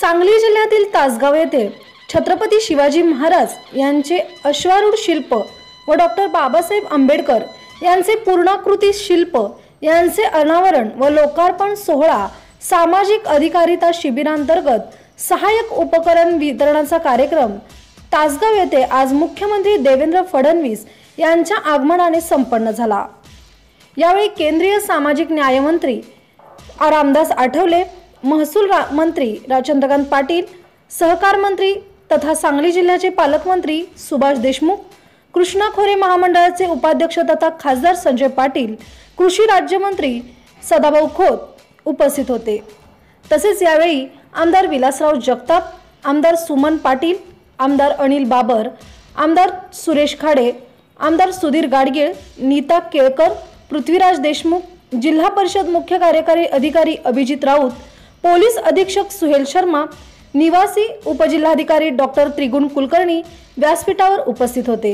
सांगली जिल्ह्यातील तासगाव येथे छत्रपती शिवाजी महाराज यांचे अश्वारूढ शिल्प व डॉक्टर बाबासाहेब आंबेडकर यांचे पूर्णाकृती शिल्प यांचे अनावरण व लोकार्पण सोहळा सामाजिक अधिकारिता शिबिरांतर्गत सहाय्यक उपकरण वितरणाचा कार्यक्रम तासगाव येथे आज मुख्यमंत्री देवेंद्र फडणवीस यांच्या आगमनाने संपन्न झाला। यावेळी केंद्रीय सामाजिक न्याय मंत्री रामदास आठवले, महसूल मंत्री चंद्रकांत पाटील, सहकार मंत्री तथा सांगली जिल्ह्याचे पालकमंत्री सुभाष देशमुख, कृष्णा खोरे महामंडळाचे उपाध्यक्ष तथा खासदार संजय पाटील, कृषी राज्यमंत्री सदाभाऊ खोत उपस्थित होते। तसेच यावेळी आमदार विलासराव जगताप, आमदार सुमन पाटील, आमदार अनिल बाबर, आमदार सुरेश खाडे, आमदार सुधीर गाडगीळ, नीता केळकर, पृथ्वीराज देशमुख, जिल्हा परिषद मुख्य कार्यकारी अधिकारी अभिजित राऊत, पोलीस अधीक्षक सुहेल शर्मा, निवासी उपजिल्हाधिकारी डॉक्टर त्रिगुण कुलकर्णी व्यासपीठावर उपस्थित होते।